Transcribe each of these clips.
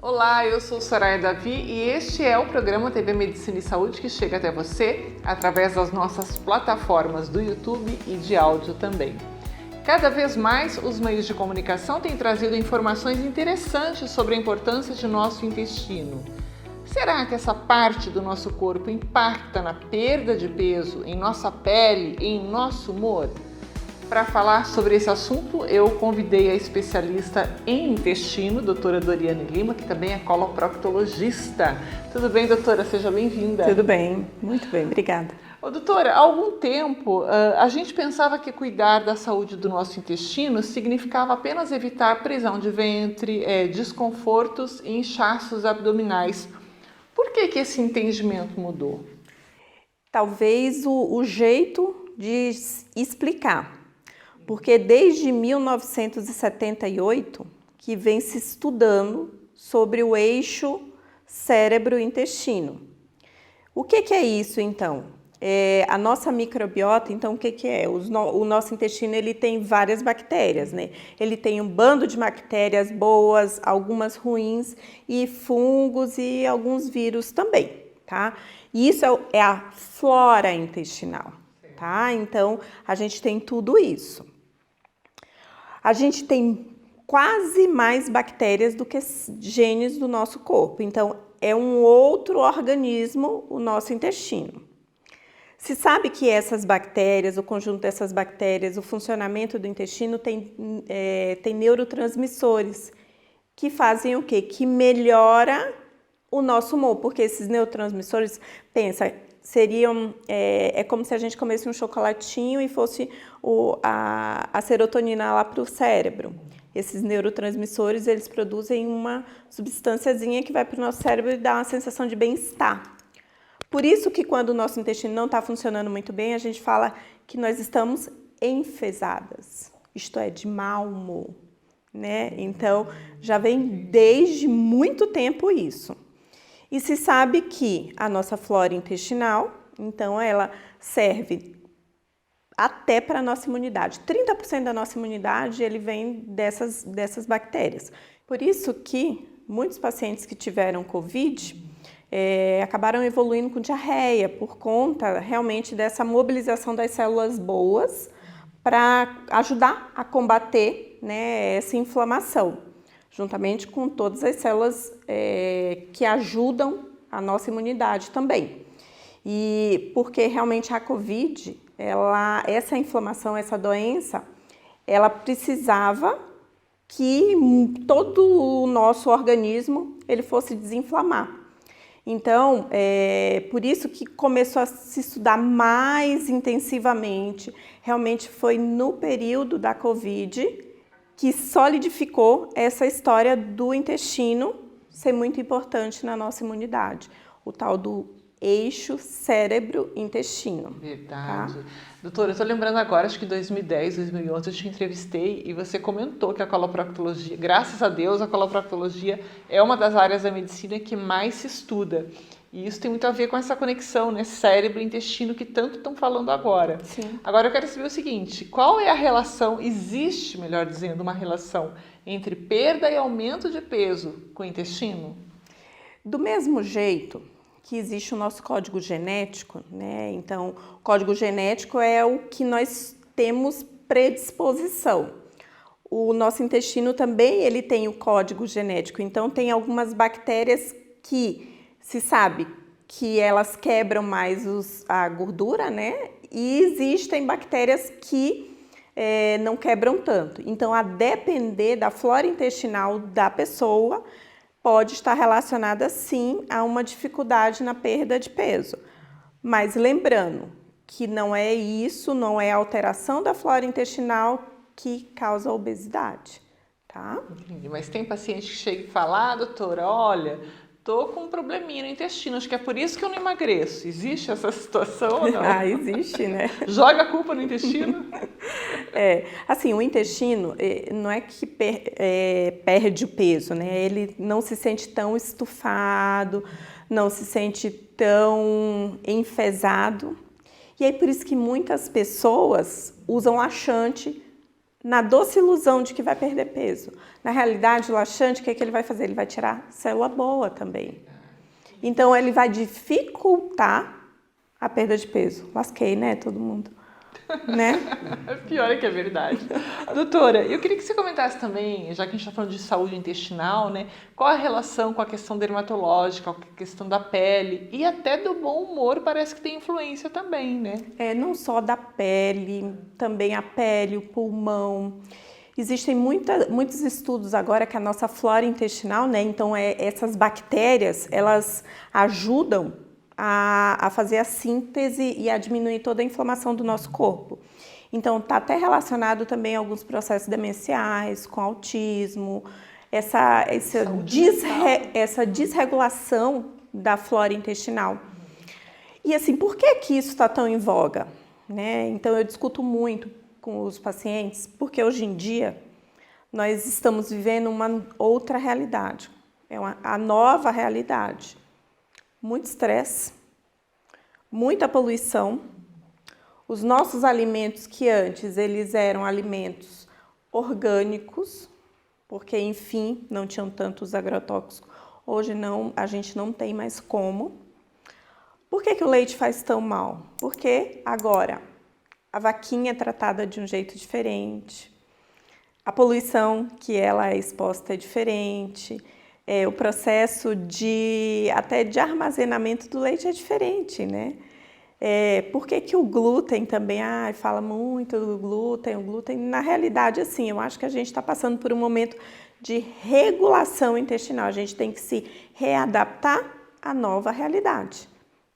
Olá, eu sou Soraya Davi e este é o programa TV Medicina e Saúde que chega até você através das nossas plataformas do YouTube e de áudio também. Cada vez mais os meios de comunicação têm trazido informações interessantes sobre a importância de nosso intestino. Será que essa parte do nosso corpo impacta na perda de peso, em nossa pele e em nosso humor? Para falar sobre esse assunto, eu convidei a especialista em intestino, doutora Doriane Lima, que também é coloproctologista. Tudo bem, doutora? Seja bem-vinda. Tudo bem, muito bem, obrigada. Doutora, há algum tempo a gente pensava que cuidar da saúde do nosso intestino significava apenas evitar prisão de ventre, desconfortos e inchaços abdominais. Por que esse entendimento mudou? Talvez o jeito de explicar. Porque desde 1978 que vem se estudando sobre o eixo cérebro-intestino. O que é isso então? A nossa microbiota, então o que é? O nosso intestino ele tem várias bactérias, né? Ele tem um bando de bactérias boas, algumas ruins e fungos e alguns vírus também, tá? E isso é a flora intestinal, tá? Então a gente tem tudo isso. A gente tem quase mais bactérias do que genes do nosso corpo. Então, é um outro organismo o nosso intestino. Se sabe que essas bactérias, o conjunto dessas bactérias, o funcionamento do intestino tem neurotransmissores que fazem o quê? Que melhora o nosso humor, porque esses neurotransmissores, pensa, seriam, é como se a gente comesse um chocolatinho e fosse a serotonina lá para o cérebro. Esses neurotransmissores, eles produzem uma substânciazinha que vai para o nosso cérebro e dá uma sensação de bem-estar. Por isso que quando o nosso intestino não está funcionando muito bem, a gente fala que nós estamos enfesadas, isto é, de mau humor, né? Então, já vem desde muito tempo isso. E se sabe que a nossa flora intestinal, então ela serve até para a nossa imunidade. 30% da nossa imunidade ele vem dessas bactérias. Por isso que muitos pacientes que tiveram Covid acabaram evoluindo com diarreia, por conta realmente dessa mobilização das células boas para ajudar a combater, né, essa inflamação, juntamente com todas as células que ajudam a nossa imunidade também. E porque realmente a COVID, essa inflamação, essa doença, ela precisava que todo o nosso organismo ele fosse desinflamar. Então, por isso que começou a se estudar mais intensivamente, realmente foi no período da COVID que solidificou essa história do intestino ser muito importante na nossa imunidade, o tal do eixo cérebro-intestino. Verdade. Tá? Doutora, eu estou lembrando agora, acho que em 2010, 2011 eu te entrevistei e você comentou que a coloproctologia, graças a Deus, a coloproctologia é uma das áreas da medicina que mais se estuda. E isso tem muito a ver com essa conexão, né, cérebro e intestino que tanto estão falando agora. Sim. Agora eu quero saber o seguinte, qual é a relação, existe, melhor dizendo, uma relação entre perda e aumento de peso com o intestino? Do mesmo jeito que existe o nosso código genético, né? Então, o código genético é o que nós temos predisposição. O nosso intestino também ele tem o código genético, então tem algumas bactérias que se sabe que elas quebram mais a gordura, né? E existem bactérias que não quebram tanto. Então, a depender da flora intestinal da pessoa, pode estar relacionada sim a uma dificuldade na perda de peso. Mas lembrando que não é isso, não é a alteração da flora intestinal que causa a obesidade, tá? Entendi. Mas tem paciente que chega e fala, doutora, olha, tô com um probleminha no intestino, acho que é por isso que eu não emagreço. Existe essa situação ou não? Ah, existe, né? Joga a culpa no intestino? Assim, o intestino não é que perde o peso, né? Ele não se sente tão estufado, não se sente tão enfesado. E aí por isso que muitas pessoas usam laxante na doce ilusão de que vai perder peso. Na realidade, o laxante, o que é que ele vai fazer? Ele vai tirar célula boa também. Então, ele vai dificultar a perda de peso. Lasquei, né, todo mundo? Né? Pior é que é verdade. Doutora, eu queria que você comentasse também, já que a gente está falando de saúde intestinal, né? Qual a relação com a questão dermatológica, com a questão da pele e até do bom humor, parece que tem influência também, né? Não só da pele, também a pele, o pulmão. Existem muitos estudos agora que a nossa flora intestinal, né? Então, essas bactérias, elas ajudam a fazer a síntese e a diminuir toda a inflamação do nosso corpo. Então, está até relacionado também a alguns processos demenciais, com autismo, essa desregulação da flora intestinal. E assim, por que isso está tão em voga? Né? Então, eu discuto muito com os pacientes, porque hoje em dia nós estamos vivendo uma outra realidade, a nova realidade. Muito estresse, muita poluição. Os nossos alimentos que antes eles eram alimentos orgânicos, porque enfim não tinham tantos agrotóxicos, hoje não, a gente não tem mais como. Por que o leite faz tão mal? Porque agora a vaquinha é tratada de um jeito diferente, a poluição que ela é exposta é diferente. O processo até de armazenamento do leite é diferente, né? Por que o glúten também, fala muito do glúten, o glúten, na realidade, assim, eu acho que a gente está passando por um momento de regulação intestinal, a gente tem que se readaptar à nova realidade,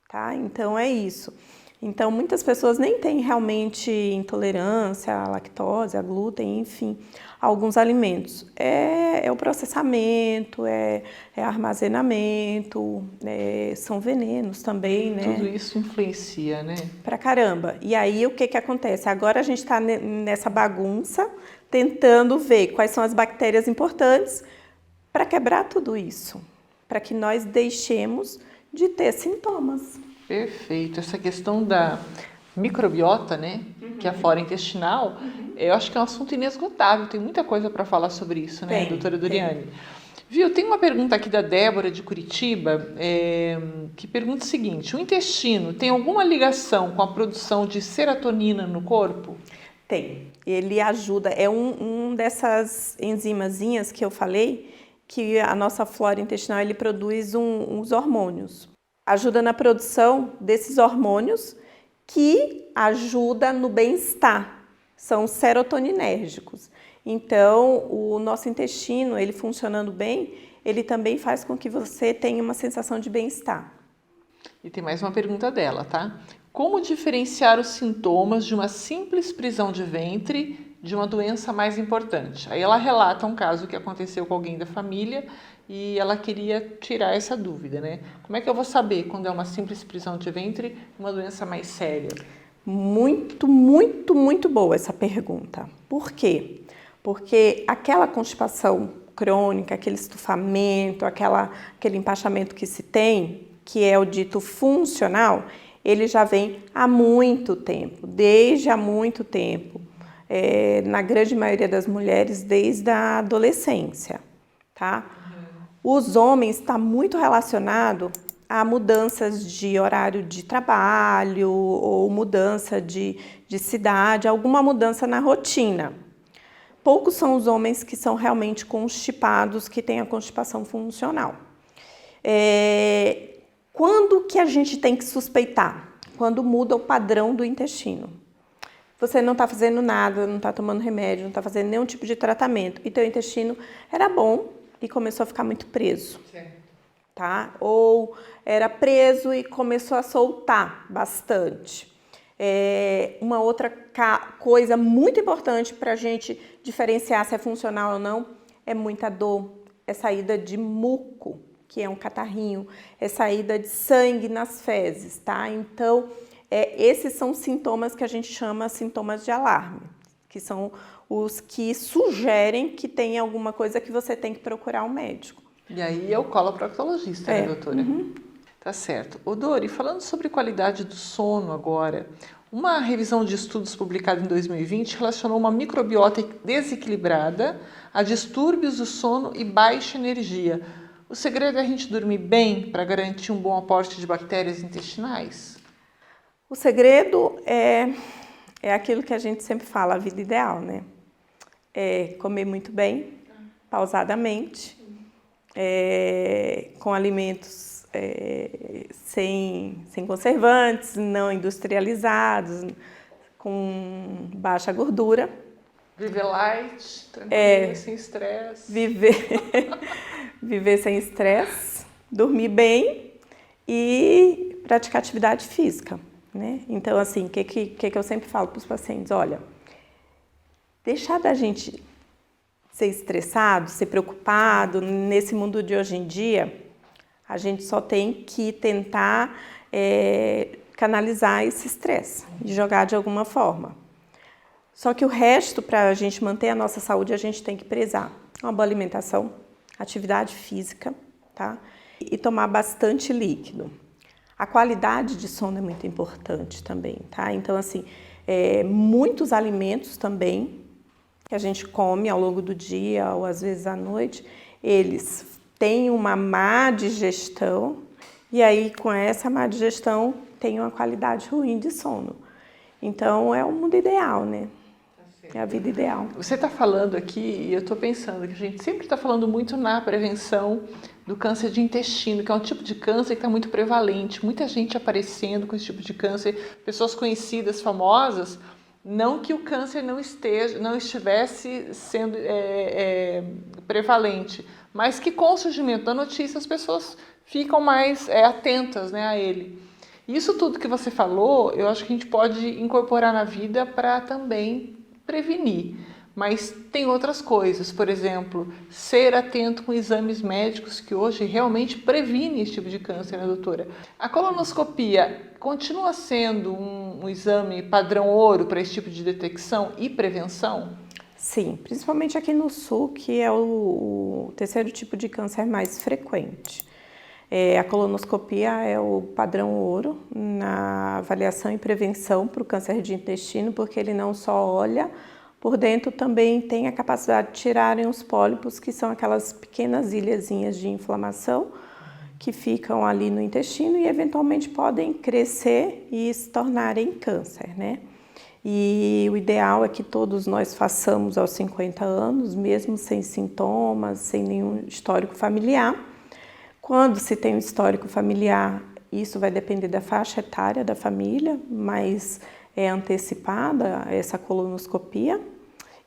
tá? Então, é isso. Então, muitas pessoas nem têm realmente intolerância à lactose, a glúten, enfim, alguns alimentos. É o processamento, é armazenamento, são venenos também, né? Tudo isso influencia, né? Pra caramba. E aí, o que acontece? Agora a gente está nessa bagunça, tentando ver quais são as bactérias importantes para quebrar tudo isso, para que nós deixemos de ter sintomas. Perfeito. Essa questão da microbiota, né, que é a flora intestinal, eu acho que é um assunto inesgotável. Tem muita coisa para falar sobre isso, né, doutora Doriane? Viu? Tem uma pergunta aqui da Débora de Curitiba, que pergunta o seguinte: o intestino tem alguma ligação com a produção de serotonina no corpo? Tem. Ele ajuda, é um dessas enzimazinhas que eu falei, que a nossa flora intestinal ele produz uns hormônios. Ajuda na produção desses hormônios que ajuda no bem-estar, são serotoninérgicos. Então, o nosso intestino, ele funcionando bem, ele também faz com que você tenha uma sensação de bem-estar. E tem mais uma pergunta dela, tá? Como diferenciar os sintomas de uma simples prisão de ventre de uma doença mais importante? Aí ela relata um caso que aconteceu com alguém da família e ela queria tirar essa dúvida, né? Como é que eu vou saber quando é uma simples prisão de ventre uma doença mais séria? Muito, muito, muito boa essa pergunta. Por quê? Porque aquela constipação crônica, aquele estufamento, aquele empachamento que se tem, que é o dito funcional, ele já vem há muito tempo, desde há muito tempo. Na grande maioria das mulheres, desde a adolescência, tá? Os homens está muito relacionado a mudanças de horário de trabalho ou mudança de cidade, alguma mudança na rotina. Poucos são os homens que são realmente constipados, que têm a constipação funcional. Quando que a gente tem que suspeitar? Quando muda o padrão do intestino. Você não está fazendo nada, não está tomando remédio, não está fazendo nenhum tipo de tratamento. E teu intestino era bom e começou a ficar muito preso. Certo. Tá? Ou era preso e começou a soltar bastante. Uma outra coisa muito importante para a gente diferenciar se é funcional ou não é muita dor, é saída de muco, que é um catarrinho, é saída de sangue nas fezes, tá? Então, esses são sintomas que a gente chama sintomas de alarme, que são os que sugerem que tem alguma coisa que você tem que procurar um médico. E aí é o coloproctologista, né, doutora? Uhum. Tá certo. Ô, Dori, falando sobre qualidade do sono agora, Uma revisão de estudos publicada em 2020 relacionou uma microbiota desequilibrada a distúrbios do sono e baixa energia. O segredo é a gente dormir bem para garantir um bom aporte de bactérias intestinais? O segredo é aquilo que a gente sempre fala, a vida ideal, né? É comer muito bem, pausadamente, com alimentos sem conservantes, não industrializados, com baixa gordura. Viver light, tranquilo, sem estresse. Viver sem estresse, dormir bem e praticar atividade física, né? Então, assim, o que eu sempre falo para os pacientes? Olha, deixar da gente ser estressado, ser preocupado, nesse mundo de hoje em dia, a gente só tem que tentar canalizar esse estresse e jogar de alguma forma. Só que o resto, para a gente manter a nossa saúde, a gente tem que prezar. Uma boa alimentação, atividade física, tá? E tomar bastante líquido. A qualidade de sono é muito importante também, tá? Então, assim, muitos alimentos também que a gente come ao longo do dia ou às vezes à noite, eles têm uma má digestão e aí com essa má digestão tem uma qualidade ruim de sono. Então, é o mundo ideal, né? É a vida ideal. Você está falando aqui, e eu estou pensando que a gente sempre está falando muito na prevenção do câncer de intestino, que é um tipo de câncer que está muito prevalente. Muita gente aparecendo com esse tipo de câncer, pessoas conhecidas, famosas. Não que o câncer não estivesse sendo prevalente, mas que com o surgimento da notícia as pessoas ficam mais atentas, né, a ele. Isso tudo que você falou, eu acho que a gente pode incorporar na vida para também prevenir, mas tem outras coisas, por exemplo, ser atento com exames médicos que hoje realmente previnem esse tipo de câncer, né, doutora? A colonoscopia continua sendo um exame padrão ouro para esse tipo de detecção e prevenção? Sim, principalmente aqui no Sul, que é o terceiro tipo de câncer mais frequente. A colonoscopia é o padrão ouro na avaliação e prevenção para o câncer de intestino, porque ele não só olha por dentro, também tem a capacidade de tirarem os pólipos, que são aquelas pequenas ilhazinhas de inflamação que ficam ali no intestino e eventualmente podem crescer e se tornarem câncer, né? E o ideal é que todos nós façamos aos 50 anos, mesmo sem sintomas, sem nenhum histórico familiar. Quando se tem um histórico familiar, isso vai depender da faixa etária da família, mas é antecipada essa colonoscopia.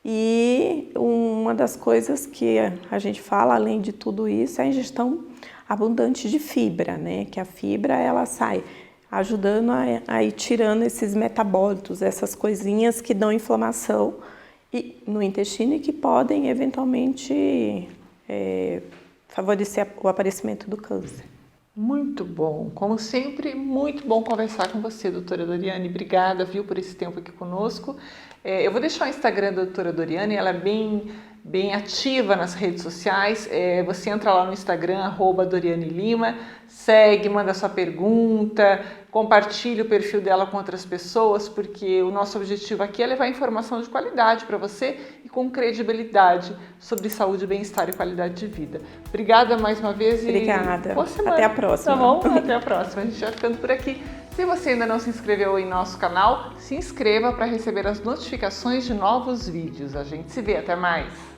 E uma das coisas que a gente fala, além de tudo isso, é a ingestão abundante de fibra, né? Que a fibra, ela sai ajudando a ir tirando esses metabólitos, essas coisinhas que dão inflamação no intestino e que podem, eventualmente, favorecer o aparecimento do câncer. Muito bom. Como sempre, muito bom conversar com você, doutora Doriane. Obrigada, viu, por esse tempo aqui conosco. Eu vou deixar o Instagram da doutora Doriane, ela é bem ativa nas redes sociais. Você entra lá no Instagram, @DorianeLima, segue, manda sua pergunta, compartilha o perfil dela com outras pessoas, porque o nosso objetivo aqui é levar informação de qualidade para você e com credibilidade sobre saúde, bem-estar e qualidade de vida. Obrigada mais uma vez. Obrigada. Boa semana. Até a próxima. Tá bom? Até a próxima. A gente vai ficando por aqui. Se você ainda não se inscreveu em nosso canal, se inscreva para receber as notificações de novos vídeos. A gente se vê. Até mais.